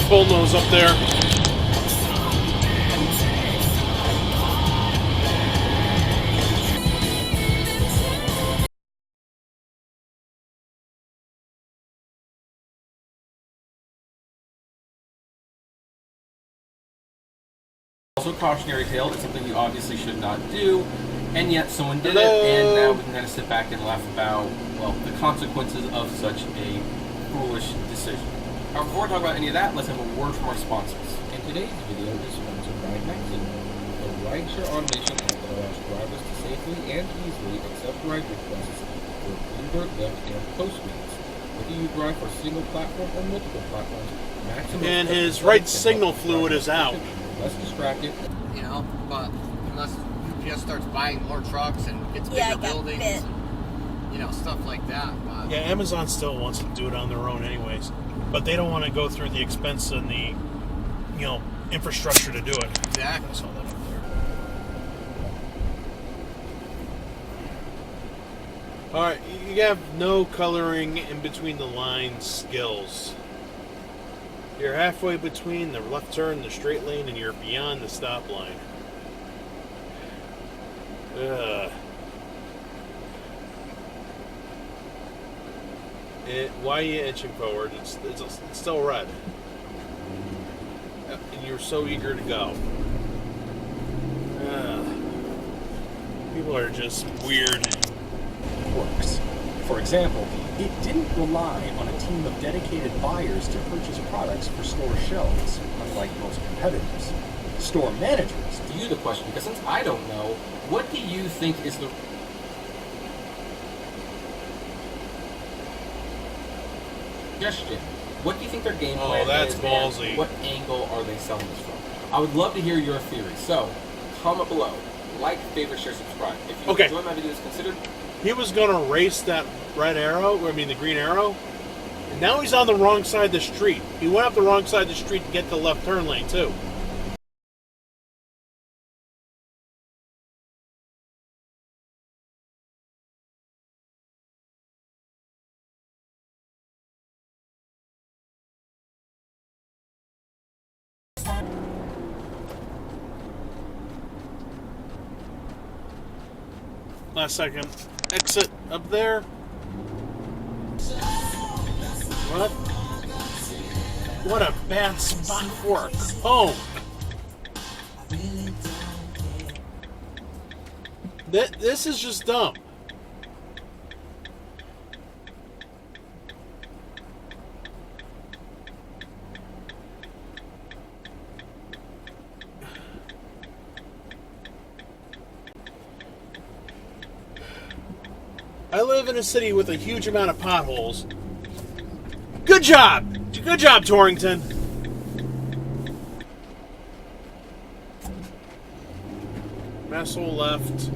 pulling those up there. Also, cautionary tale, it's something you obviously should not do, and yet someone did it, and now we can kind of sit back and laugh about, well, the consequences of such a foolish decision. However, before we talk about any of that, let's have a word from our sponsors. And today's video is sponsored by Maxim, a rideshare automation app that allows drivers to safely and easily accept ride requests for Uber, Lyft, and Postmates. Whether you drive for a single platform or multiple platforms, Maxim... And his right signal fluid is out. Less distracted. You know, but unless UPS starts buying more trucks and gets bigger buildings, and, you know, stuff like that. But yeah, Amazon still wants to do it on their own anyways. But they don't want to go through the expense and the, you know, infrastructure to do it. Exactly. I saw that up there. Alright, you have no coloring in between the lines skills. You're halfway between the left turn, the straight lane, and you're beyond the stop line. Ugh. Why are you inching forward? It's still red. And you're so eager to go. People are just weird. Works. For example, it didn't rely on a team of dedicated buyers to purchase products for store shelves, unlike most competitors. Store managers. To you the question, because since I don't know, what do you think is the suggestion? What do you think their game plan is? Oh, that's ballsy. What angle are they selling this from? I would love to hear your theory. So, comment below. Like, favorite, share, subscribe. If you enjoy my videos, consider... He was going to race that red arrow, the green arrow. And now he's on the wrong side of the street. He went up the wrong side of the street to get to the left turn lane, too. Last second exit up there. What? What a bad spot for a cone. This is just dumb. I live in a city with a huge amount of potholes. Good job! Good job, Torrington. Messel left.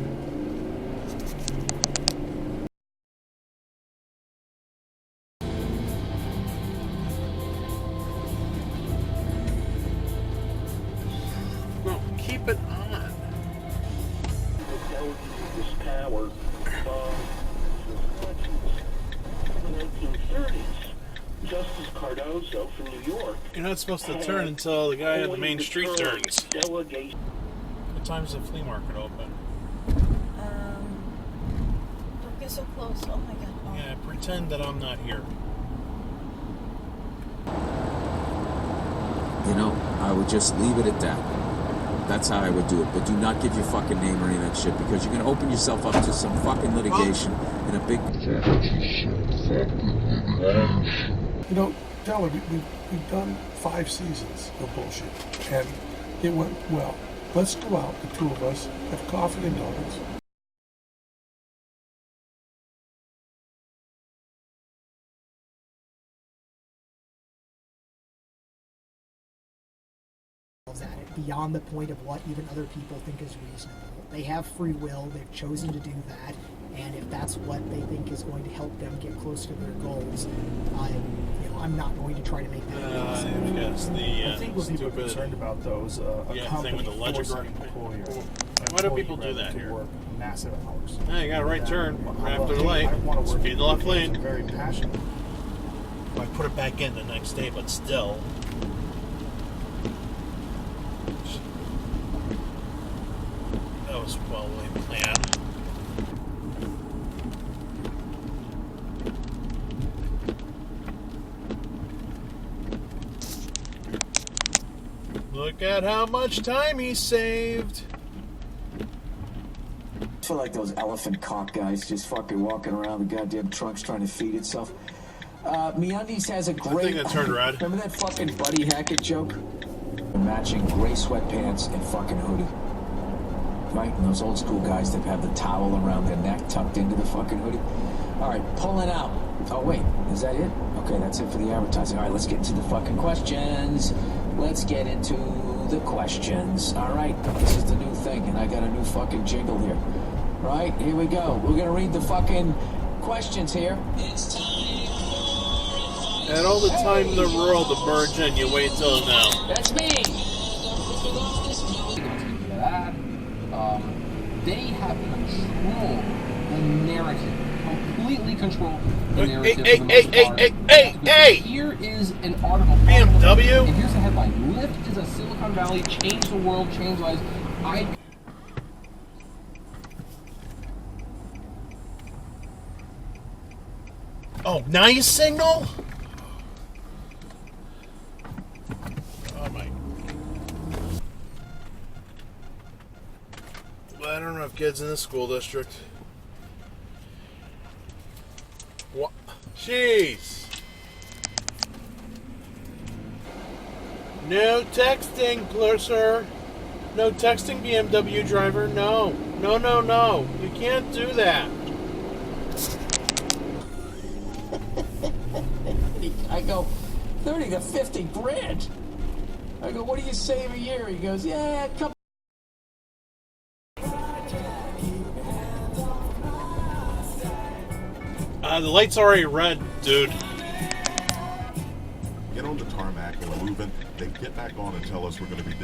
No, keep it on. This power the 1930s. Justice Cardozo from New York. You're not supposed to turn until the guy on the main street turns. Delegation. What time is the flea market open? Don't get so close. Oh my god. Oh. Yeah, pretend that I'm not here. You know, I would just leave it at that. That's how I would do it. But do not give your fucking name or any of that shit, because you're going to open yourself up to some fucking litigation in a big... You know, Tyler, we've done 5 seasons of bullshit, and it went well. Let's go out, the two of us, have coffee and donuts. At it beyond the point of what even other people think is reasonable. They have free will, they've chosen to do that, and if that's what they think is going to help them get closer to their goals, I'm not going to try to make that yes, I think what people are concerned about, though, is a company with the ledger forcing an employer. Why do people do that here? Work massive hours. Hey, you got a right turn right after the light. Speed in the left lane. I'm very passionate. I put it back in the next day, but still. That was well planned. Look at how much time he saved. I feel like those elephant cock guys just fucking walking around the goddamn trunks trying to feed itself. MeUndies has a great... I think that turned red. Remember that fucking Buddy Hackett joke? Matching gray sweatpants and fucking hoodie. Right? And those old school guys that have the towel around their neck tucked into the fucking hoodie. All right, pulling out. Oh, wait. Is that it? Okay, that's it for the advertising. All right, let's get into the fucking questions. Let's get into the questions. All right, this is the new thing, and I got a new fucking jingle here. Right, here we go. We're going to read the fucking questions here. It's time. And all the time in the world to merge in, you wait till now. That's me. They have control the narrative, completely control the narrative. Hey! Here is an article. BMW? And here's the headline: Lyft is a Silicon Valley, change the world, change lives. Oh, now you signal? Oh my. Well, I don't know if kids in this school district. What? Jeez. No texting, sir. No texting, BMW driver. No. No. You can't do that. I go, 30 to 50 grand. I go, what do you save a year? He goes, yeah, a couple. The light's already red, dude. Get on the tarmac and we're moving. They get back on and tell us we're going to be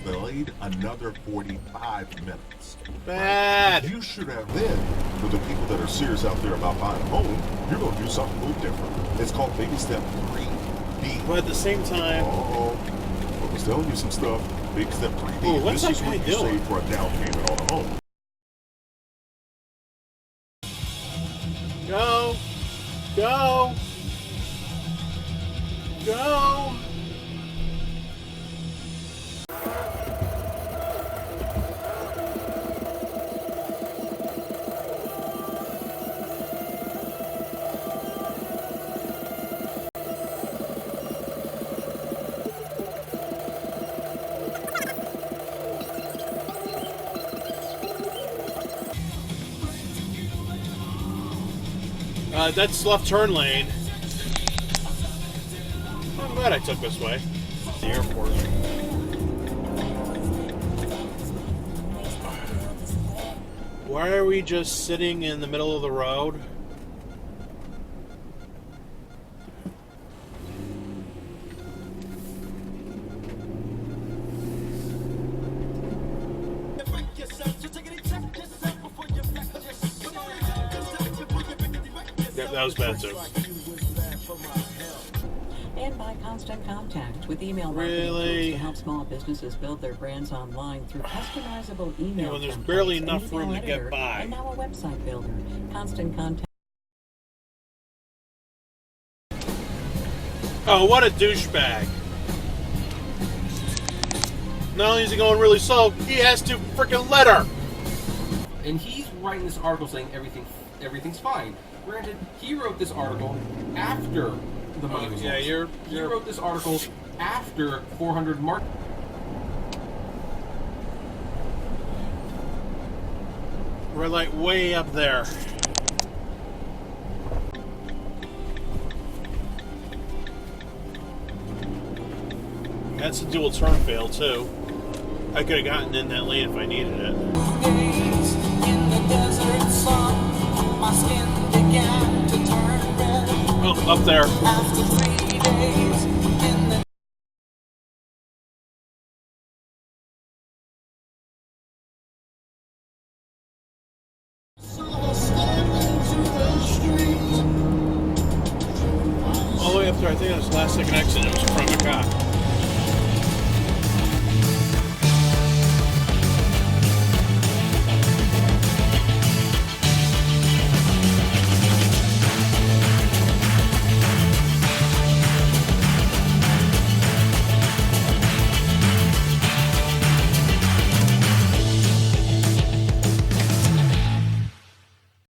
delayed another 45 minutes. Bad. Right? You should have then, for the people that are serious out there about buying a home, you're going to do something a little different. It's called baby step 3B. But at the same time... I was telling you some stuff. Baby step 3B. Ooh, what's this that is guy what you doing? save for a down payment on a home. Go! That's left turn lane. I'm glad I took this way. The airport. Why are we just sitting in the middle of the road? Yep, that was bad too. And by Constant Contact with email marketing tools to help small businesses build their brands online through customizable email. When there's barely enough room to get by. And now a website builder. Constant Contact. Oh, what a douchebag. Not only is he going really slow, he has to freaking let her. And he's writing this article saying everything's fine. Granted, he wrote this article after the money was lost. He wrote this article after 400 mark. Red light way up there. That's a dual turn fail too. I could have gotten in that lane if I needed it. Days in the desert sun, my skin began to turn red. Oh, up there. After 3 days in the All the way up there, I think that was the last second exit. It was from a cop.